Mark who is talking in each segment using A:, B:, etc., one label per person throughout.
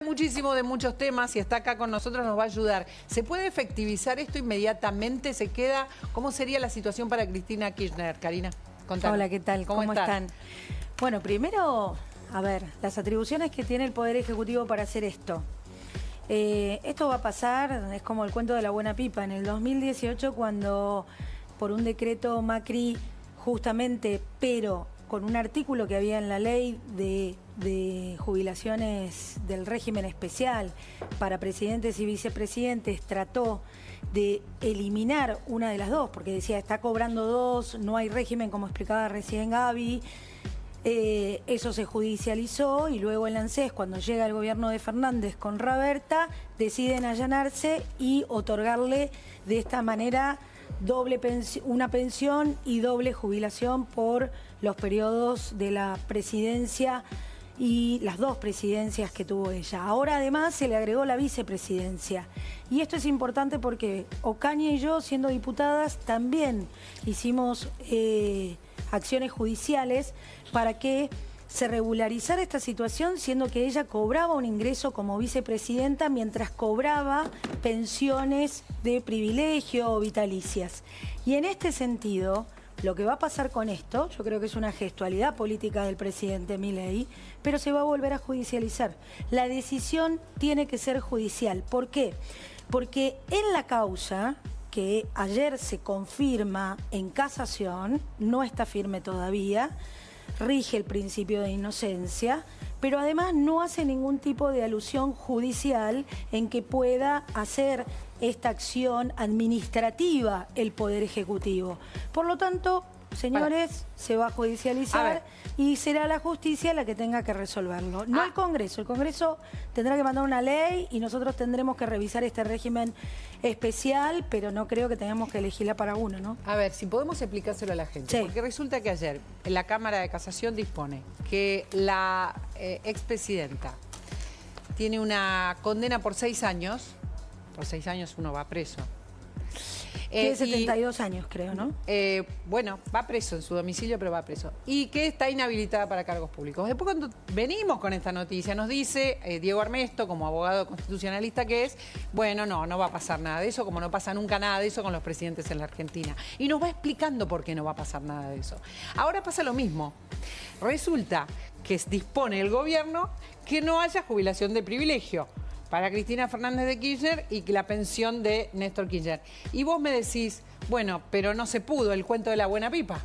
A: Muchísimo de muchos temas y está acá con nosotros, nos va a ayudar. ¿Se puede efectivizar esto inmediatamente? ¿Se queda? ¿Cómo sería la situación para Cristina Kirchner, Karina? Contame.
B: Hola, ¿qué tal? ¿Cómo están? Bueno, primero, a ver, las atribuciones que tiene el Poder Ejecutivo para hacer esto. Esto va a pasar, es como el cuento de la buena pipa. En el 2018, cuando por un decreto Macri, justamente, pero con un artículo que había en la ley de jubilaciones del régimen especial para presidentes y vicepresidentes, trató de eliminar una de las dos, porque decía, está cobrando dos, no hay régimen, como explicaba recién Gaby. Eso se judicializó y luego el ANSES, cuando llega el gobierno de Fernández con Raberta, deciden allanarse y otorgarle de esta manera una pensión y doble jubilación por los periodos de la presidencia y las dos presidencias que tuvo ella. Ahora además se le agregó la vicepresidencia. Y esto es importante porque Ocaña y yo, siendo diputadas, también hicimos acciones judiciales para que se regularizara esta situación, siendo que ella cobraba un ingreso como vicepresidenta mientras cobraba pensiones de privilegio o vitalicias. Y en este sentido, lo que va a pasar con esto, yo creo que es una gestualidad política del presidente Milei, pero se va a volver a judicializar. La decisión tiene que ser judicial. ¿Por qué? Porque en la causa, que ayer se confirma en casación, no está firme todavía, rige el principio de inocencia, pero además no hace ningún tipo de alusión judicial en que pueda hacer esta acción administrativa el Poder Ejecutivo. Por lo tanto, señores, se va a judicializar y será la justicia la que tenga que resolverlo. No el Congreso. El Congreso tendrá que mandar una ley y nosotros tendremos que revisar este régimen especial, pero no creo que tengamos que elegirla para uno, ¿no?
A: A ver, si podemos explicárselo a la gente. Sí. Porque resulta que ayer la Cámara de Casación dispone que la expresidenta tiene una condena por 6 años. Por 6 años uno va preso.
B: Tiene 72 años, creo, ¿no?
A: Bueno, va preso en su domicilio, pero va preso. Y que está inhabilitada para cargos públicos. Después, cuando venimos con esta noticia, nos dice Diego Armesto, como abogado constitucionalista que es, bueno, no va a pasar nada de eso, como no pasa nunca nada de eso con los presidentes en la Argentina. Y nos va explicando por qué no va a pasar nada de eso. Ahora pasa lo mismo. Resulta que dispone el gobierno que no haya jubilación de privilegio para Cristina Fernández de Kirchner y la pensión de Néstor Kirchner. Y vos me decís, bueno, pero no se pudo, el cuento de la buena pipa.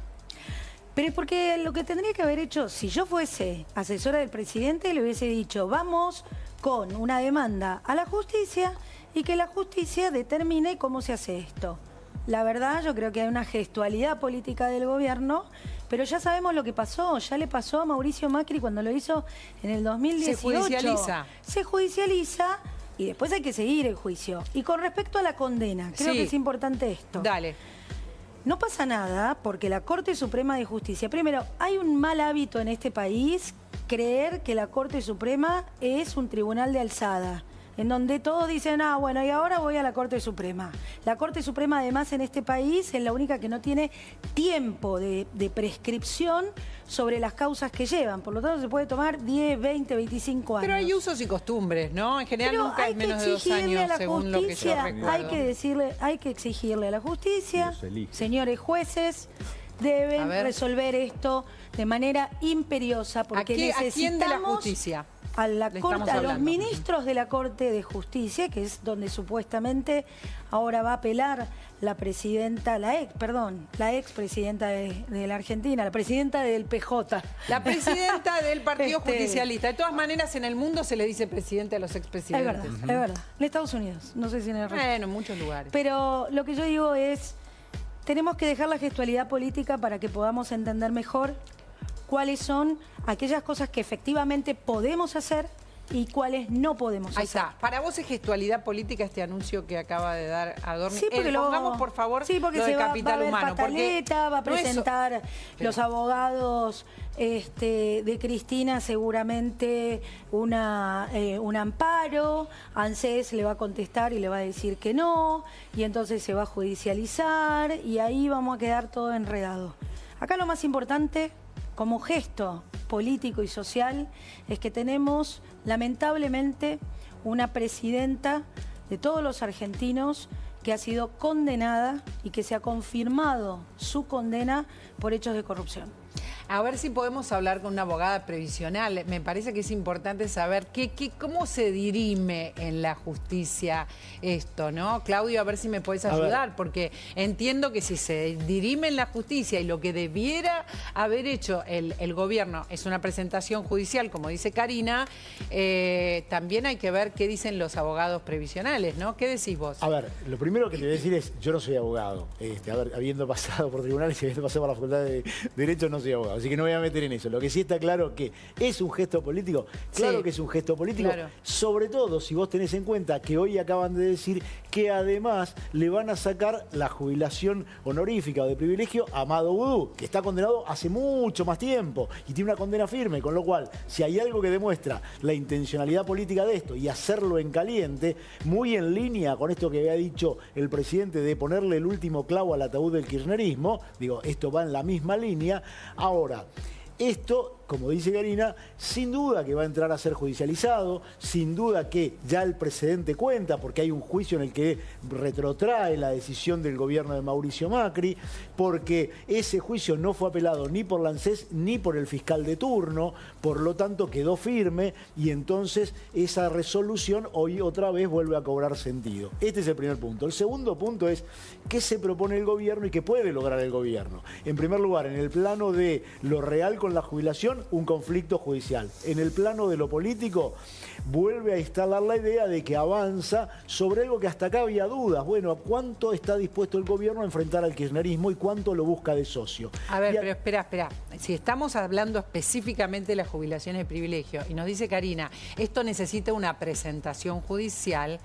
B: Pero es porque lo que tendría que haber hecho, si yo fuese asesora del presidente, le hubiese dicho, vamos con una demanda a la justicia y que la justicia determine cómo se hace esto. La verdad, yo creo que hay una gestualidad política del gobierno, pero ya sabemos lo que pasó. Ya le pasó a Mauricio Macri cuando lo hizo en el 2018.
A: Se judicializa.
B: Se judicializa y después hay que seguir el juicio. Y con respecto a la condena, creo que es importante esto.
A: Dale.
B: No pasa nada porque la Corte Suprema de Justicia... Primero, hay un mal hábito en este país creer que la Corte Suprema es un tribunal de alzada, en donde todos dicen, bueno, y ahora voy a la Corte Suprema. La Corte Suprema, además, en este país es la única que no tiene tiempo de prescripción sobre las causas que llevan. Por lo tanto, se puede tomar 10, 20, 25 años.
A: Pero hay usos y costumbres, ¿no? En general nunca es menos de 2 años, según lo que yo recuerdo.
B: Hay que exigirle a la justicia, señores jueces, deben resolver esto de manera imperiosa, porque necesitamos...
A: ¿A quién de la justicia?
B: A los ministros de la Corte de Justicia, que es donde supuestamente ahora va a apelar la presidenta, la expresidenta de la Argentina, la presidenta del PJ.
A: La presidenta del Partido Justicialista. De todas maneras, en el mundo se le dice presidente a los expresidentes.
B: Es verdad. En Estados Unidos, no sé si en el resto.
A: Bueno, en muchos lugares.
B: Pero lo que yo digo es, tenemos que dejar la gestualidad política para que podamos entender mejor cuáles son aquellas cosas que efectivamente podemos hacer y cuáles no podemos hacer.
A: Ahí está. Para vos es gestualidad política este anuncio que acaba de dar Adorni.
B: Sí, porque
A: pongamos, por favor,
B: porque
A: lo de Capital
B: va a
A: Humano.
B: Pataleta, va a presentar los abogados de Cristina seguramente un amparo. ANSES le va a contestar y le va a decir que no, y entonces se va a judicializar y ahí vamos a quedar todo enredado. Acá lo más importante como gesto político y social, es que tenemos, lamentablemente, una presidenta de todos los argentinos que ha sido condenada y que se ha confirmado su condena por hechos de corrupción.
A: A ver si podemos hablar con una abogada previsional. Me parece que es importante saber cómo se dirime en la justicia esto, ¿no? Claudio, a ver si me puedes ayudar, porque entiendo que si se dirime en la justicia y lo que debiera haber hecho el gobierno es una presentación judicial, como dice Karina, también hay que ver qué dicen los abogados previsionales, ¿no? ¿Qué decís vos?
C: A ver, lo primero que te voy a decir es, yo no soy abogado. A ver, habiendo pasado por tribunales y habiendo pasado por la Facultad de Derecho, no soy abogado. Así que no me voy a meter en eso. Lo que sí está claro que es un gesto político. Claro que es un gesto político. Claro. Sobre todo si vos tenés en cuenta que hoy acaban de decir que además le van a sacar la jubilación honorífica o de privilegio a Amado Vudú, que está condenado hace mucho más tiempo y tiene una condena firme. Con lo cual, si hay algo que demuestra la intencionalidad política de esto y hacerlo en caliente, muy en línea con esto que había dicho el presidente de ponerle el último clavo al ataúd del kirchnerismo, digo, esto va en la misma línea. Ahora, esto, como dice Karina, sin duda que va a entrar a ser judicializado, sin duda que ya el precedente cuenta, porque hay un juicio en el que retrotrae la decisión del gobierno de Mauricio Macri, porque ese juicio no fue apelado ni por la ANSES ni por el fiscal de turno, por lo tanto quedó firme y entonces esa resolución hoy otra vez vuelve a cobrar sentido. Este es el primer punto. El segundo punto es qué se propone el gobierno y qué puede lograr el gobierno. En primer lugar, en el plano de lo real con la jubilación, un conflicto judicial. En el plano de lo político, vuelve a instalar la idea de que avanza sobre algo que hasta acá había dudas. Bueno, ¿cuánto está dispuesto el gobierno a enfrentar al kirchnerismo y cuánto lo busca de socio?
A: A ver, pero espera. Si estamos hablando específicamente de las jubilaciones de privilegio, y nos dice Karina, esto necesita una presentación judicial.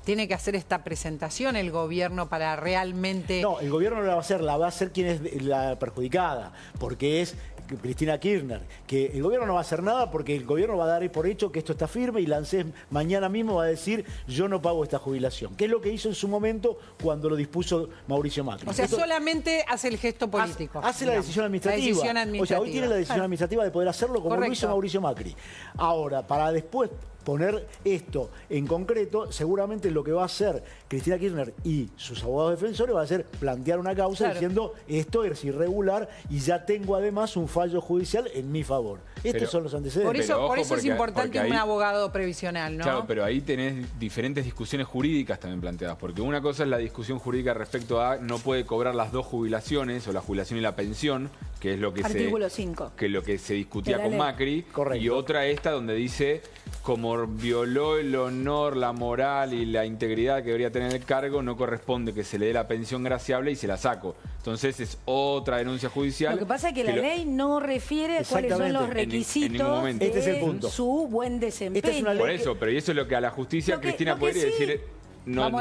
A: ¿Tiene que hacer esta presentación el gobierno para realmente...?
C: No, el gobierno no la va a hacer, la va a hacer quien es la perjudicada, porque es Cristina Kirchner, que el gobierno no va a hacer nada porque el gobierno va a dar por hecho que esto está firme y la ANSES mañana mismo va a decir yo no pago esta jubilación, que es lo que hizo en su momento cuando lo dispuso Mauricio Macri.
A: O sea, esto solamente hace el gesto político.
C: Hace la decisión administrativa.
A: La decisión administrativa.
C: O sea, hoy tiene la decisión administrativa de poder hacerlo como lo hizo Mauricio Macri. Ahora, para después poner esto en concreto, seguramente lo que va a hacer Cristina Kirchner y sus abogados defensores va a ser plantear una causa diciendo esto es irregular y ya tengo además un fallo judicial en mi favor. Estos son los antecedentes.
A: Por eso es importante un abogado previsional, ¿no?
D: Claro, pero ahí tenés diferentes discusiones jurídicas también planteadas, porque una cosa es la discusión jurídica respecto a no puede cobrar las dos jubilaciones, o la jubilación y la pensión, que es lo que
B: Artículo 5.
D: Que lo que se discutía con Macri.
C: Correcto.
D: Y otra esta donde dice, como violó el honor, la moral y la integridad que debería tener el cargo, no corresponde que se le dé la pensión graciable y se la saco. Entonces es otra denuncia judicial.
B: Lo que pasa es que la ley no refiere cuáles son los requisitos
C: de
B: su buen desempeño.
D: Por eso, pero eso es lo que a la justicia Cristina podría decir...
A: Vamos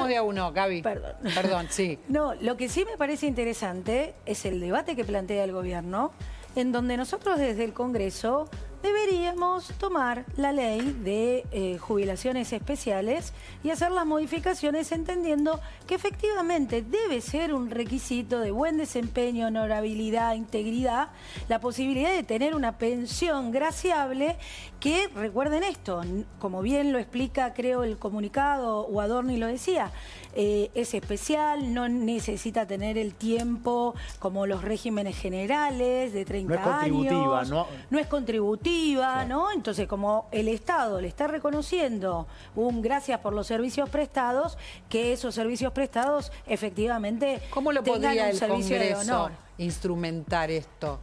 A: de a uno, Gaby. Perdón, sí.
B: No, lo que sí me parece interesante es el debate que plantea el gobierno, en donde nosotros desde el Congreso deberíamos tomar la ley de jubilaciones especiales y hacer las modificaciones entendiendo que efectivamente debe ser un requisito de buen desempeño, honorabilidad, integridad, la posibilidad de tener una pensión graciable que, recuerden esto, como bien lo explica creo el comunicado, o Adorni lo decía, es especial, no necesita tener el tiempo como los regímenes generales de 30 años. No es contributiva, ¿no? Entonces, como el Estado le está reconociendo un gracias por los servicios prestados, que esos servicios prestados efectivamente
A: ¿cómo lo podría el
B: Congreso
A: instrumentar esto?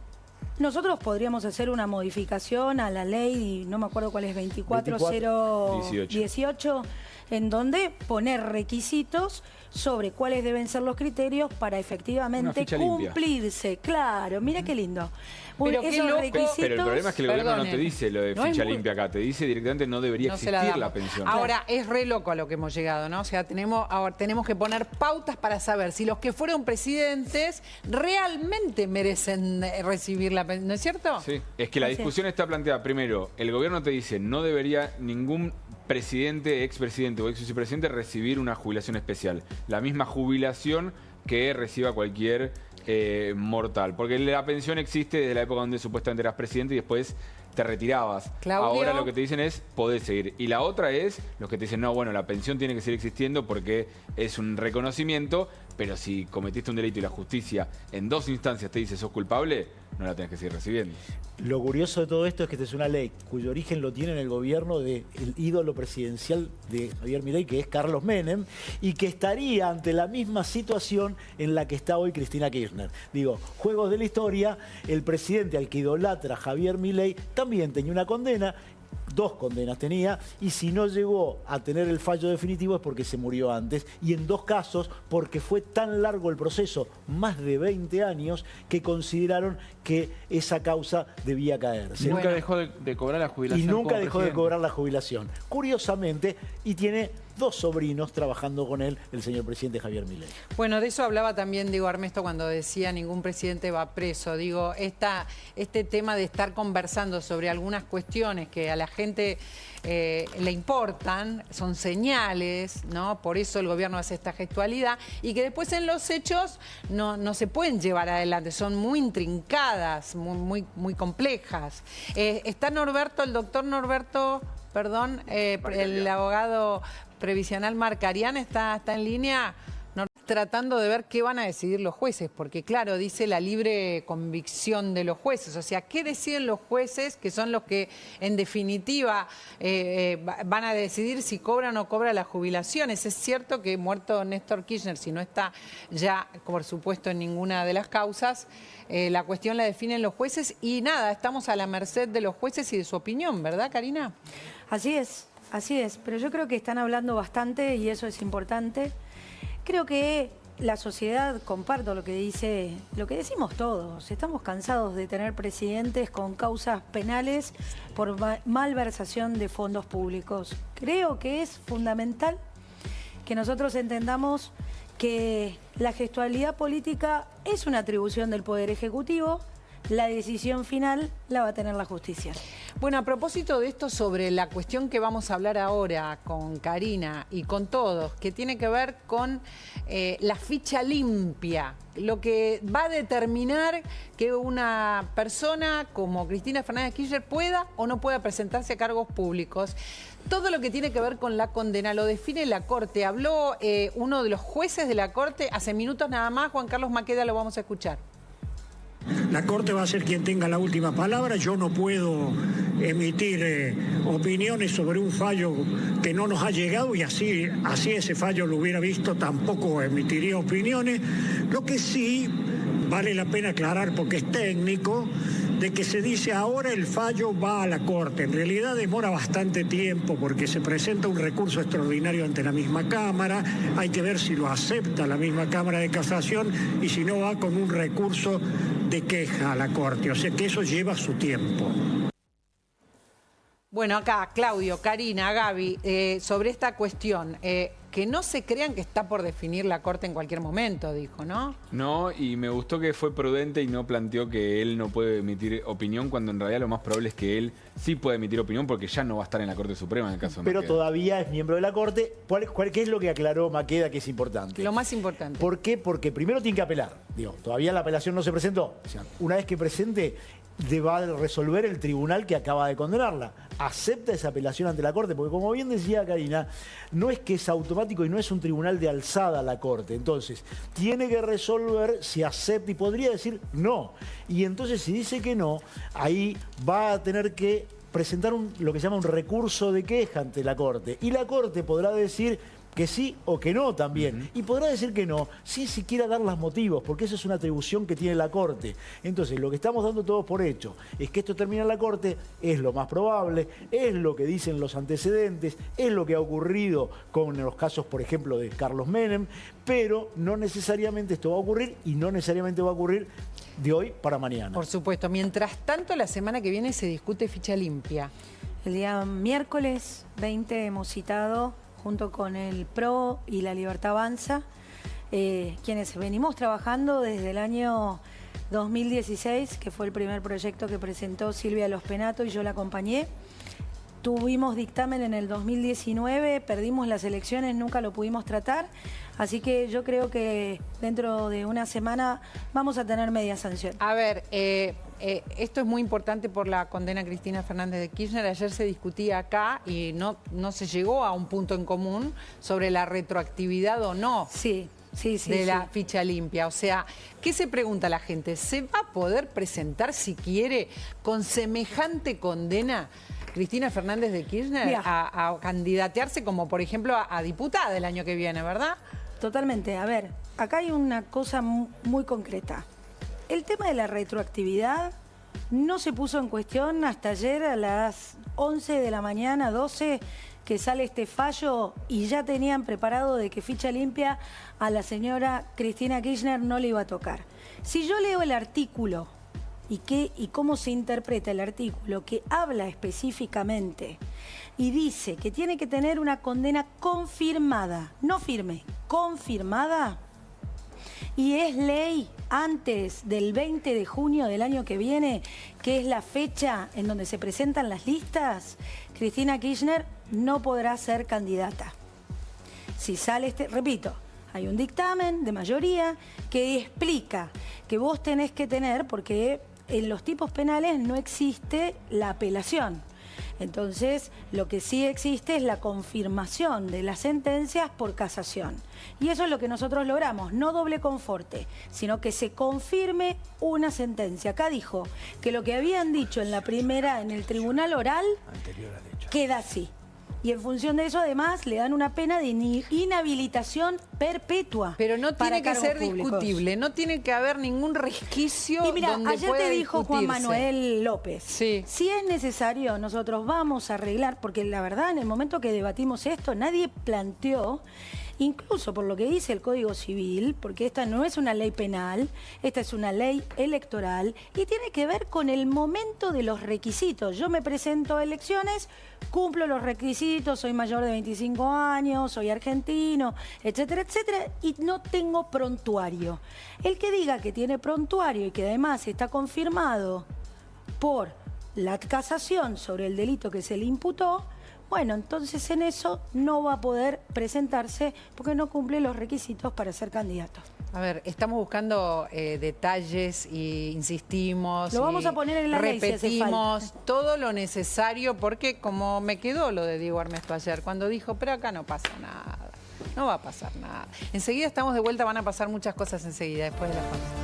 B: Nosotros podríamos hacer una modificación a la ley, no me acuerdo cuál es, 24018, en donde poner requisitos sobre cuáles deben ser los criterios para efectivamente cumplirse. Limpia. Claro, mira qué lindo.
A: Pero
D: el problema es que el gobierno no te dice lo de ficha limpia acá, te dice directamente no debería existir la pensión.
A: Ahora, es re loco a lo que hemos llegado, ¿no? O sea, tenemos que poner pautas para saber si los que fueron presidentes realmente merecen recibir la pensión, ¿no es cierto?
D: Sí, es que la discusión está planteada. Primero, el gobierno te dice no debería ningún presidente, expresidente o ex vicepresidente recibir una jubilación especial. La misma jubilación que reciba cualquier mortal. Porque la pensión existe desde la época donde supuestamente eras presidente y después te retirabas.
A: Claudio.
D: Ahora lo que te dicen es, podés seguir. Y la otra es, los que te dicen, no, bueno, la pensión tiene que seguir existiendo porque es un reconocimiento, pero si cometiste un delito y la justicia en 2 instancias te dice sos culpable, no la tenés que seguir recibiendo.
C: Lo curioso de todo esto es que esta es una ley cuyo origen lo tiene en el gobierno del ídolo presidencial de Javier Milei, que es Carlos Menem, y que estaría ante la misma situación en la que está hoy Cristina Kirchner. Digo, juegos de la historia, el presidente al que idolatra Javier Milei también tenía una condena, 2 condenas tenía, y si no llegó a tener el fallo definitivo es porque se murió antes, y en 2 casos porque fue tan largo el proceso, más de 20 años, que consideraron que esa causa debía caerse.
E: Nunca dejó de cobrar la jubilación.
C: Y nunca
E: como
C: dejó de
E: presidente.
C: cobrar la jubilación. Curiosamente, y tiene 2 sobrinos trabajando con él, el señor presidente Javier Milei.
A: Bueno, de eso hablaba también Diego Armesto cuando decía ningún presidente va preso. Digo, este tema de estar conversando sobre algunas cuestiones que a la gente le importan, son señales, ¿no? Por eso el gobierno hace esta gestualidad y que después en los hechos no se pueden llevar adelante, son muy intrincadas, muy complejas. Está Norberto, el doctor Norberto, perdón, el abogado previsional Marcarián está en línea tratando de ver qué van a decidir los jueces, porque claro, dice la libre convicción de los jueces, o sea, ¿qué deciden los jueces, que son los que en definitiva van a decidir si cobra o no cobra las jubilaciones? Es cierto que muerto Néstor Kirchner, si no está ya, por supuesto, en ninguna de las causas, la cuestión la definen los jueces y nada, estamos a la merced de los jueces y de su opinión, ¿verdad, Karina?
B: Así es, pero yo creo que están hablando bastante y eso es importante. Creo que la sociedad, comparto lo que decimos todos, estamos cansados de tener presidentes con causas penales por malversación de fondos públicos. Creo que es fundamental que nosotros entendamos que la gestualidad política es una atribución del Poder Ejecutivo. La decisión final la va a tener la justicia.
A: Bueno, a propósito de esto, sobre la cuestión que vamos a hablar ahora con Karina y con todos, que tiene que ver con la ficha limpia, lo que va a determinar que una persona como Cristina Fernández Kirchner pueda o no pueda presentarse a cargos públicos. Todo lo que tiene que ver con la condena lo define la Corte. Habló uno de los jueces de la Corte hace minutos nada más, Juan Carlos Maqueda, lo vamos a escuchar.
F: La Corte va a ser quien tenga la última palabra. Yo no puedo emitir opiniones sobre un fallo que no nos ha llegado y así ese fallo lo hubiera visto, tampoco emitiría opiniones. Lo que sí vale la pena aclarar, porque es técnico, de que se dice ahora el fallo va a la Corte. En realidad demora bastante tiempo porque se presenta un recurso extraordinario ante la misma Cámara, hay que ver si lo acepta la misma Cámara de Casación y si no va con un recurso de queja a la Corte, o sea que eso lleva su tiempo.
A: Bueno, acá Claudio, Karina, Gaby, sobre esta cuestión, que no se crean que está por definir la Corte en cualquier momento, dijo, ¿no? No,
D: y me gustó que fue prudente y no planteó que él no puede emitir opinión, cuando en realidad lo más probable es que él sí pueda emitir opinión porque ya no va a estar en la Corte Suprema en el caso de
C: Pero
D: Maqueda.
C: todavía es miembro de la Corte. ¿Qué es lo que aclaró Maqueda que es importante?
A: Lo más importante.
C: ¿Por qué? Porque primero tiene que apelar. Digo, todavía la apelación no se presentó. O sea, una vez que presente, va a resolver el tribunal que acaba de condenarla. Acepta esa apelación ante la Corte, porque como bien decía Karina, no es que es automático y no es un tribunal de alzada la Corte. Entonces, tiene que resolver si acepta y podría decir no. Y entonces, si dice que no, ahí va a tener que presentar lo que se llama un recurso de queja ante la Corte. Y la Corte podrá decir que sí o que no también. Y podrá decir que no sin siquiera dar los motivos, porque esa es una atribución que tiene la Corte. Entonces, lo que estamos dando todos por hecho es que esto termina en la Corte, es lo más probable, es lo que dicen los antecedentes, es lo que ha ocurrido con los casos, por ejemplo, de Carlos Menem, pero no necesariamente esto va a ocurrir y no necesariamente va a ocurrir de hoy para mañana.
A: Por supuesto. Mientras tanto, la semana que viene se discute ficha limpia.
B: El día miércoles 20 hemos citado, junto con el PRO y la Libertad Avanza, quienes venimos trabajando desde el año 2016, que fue el primer proyecto que presentó Silvia Los Penato y yo la acompañé. tuvimos dictamen en el 2019, perdimos las elecciones, nunca lo pudimos tratar, así que yo creo que dentro de una semana vamos a tener media sanción.
A: A ver, esto es muy importante por la condena a Cristina Fernández de Kirchner. Ayer se discutía acá y no se llegó a un punto en común sobre la retroactividad o no.
B: Sí.
A: De la ficha limpia. O sea, ¿qué se pregunta la gente? ¿Se va a poder presentar, si quiere, con semejante condena Cristina Fernández de Kirchner a candidatearse como, por ejemplo, a diputada el año que viene, verdad?
B: Totalmente. A ver, acá hay una cosa muy concreta. El tema de la retroactividad no se puso en cuestión hasta ayer a las 11 de la mañana, 12, que sale este fallo y ya tenían preparado de que ficha limpia a la señora Cristina Kirchner no le iba a tocar. Si yo leo el artículo y cómo se interpreta el artículo, que habla específicamente y dice que tiene que tener una condena confirmada, no firme, confirmada, y es ley antes del 20 de junio del año que viene, que es la fecha en donde se presentan las listas, Cristina Kirchner no podrá ser candidata. Si sale repito, hay un dictamen de mayoría que explica que vos tenés que tener, porque en los tipos penales no existe la apelación. Entonces, lo que sí existe es la confirmación de las sentencias por casación. Y eso es lo que nosotros logramos, no doble conforte, sino que se confirme una sentencia. Acá dijo que lo que habían dicho en la primera, en el tribunal oral, queda así. Y en función de eso, además, le dan una pena de inhabilitación perpetua.
A: Pero no tiene que ser
B: públicos.
A: Discutible, no tiene que haber ningún resquicio.
B: Y mira,
A: donde
B: ayer
A: pueda
B: te dijo
A: discutirse.
B: Juan Manuel López,
A: sí,
B: si es necesario, nosotros vamos a arreglar, porque la verdad, en el momento que debatimos esto, nadie planteó, incluso por lo que dice el Código Civil, porque esta no es una ley penal, esta es una ley electoral y tiene que ver con el momento de los requisitos. Yo me presento a elecciones, cumplo los requisitos, soy mayor de 25 años, soy argentino, etcétera, etcétera, y no tengo prontuario. El que diga que tiene prontuario y que además está confirmado por la casación sobre el delito que se le imputó, bueno, entonces en eso no va a poder presentarse porque no cumple los requisitos para ser candidato.
A: A ver, estamos buscando detalles y insistimos.
B: Lo vamos a poner en la ley si hace
A: repetimos
B: falta.
A: todo lo necesario, porque como me quedó lo de Diego Armesto ayer, cuando dijo, pero acá no pasa nada, no va a pasar nada. Enseguida estamos de vuelta, van a pasar muchas cosas enseguida, después de la pausa.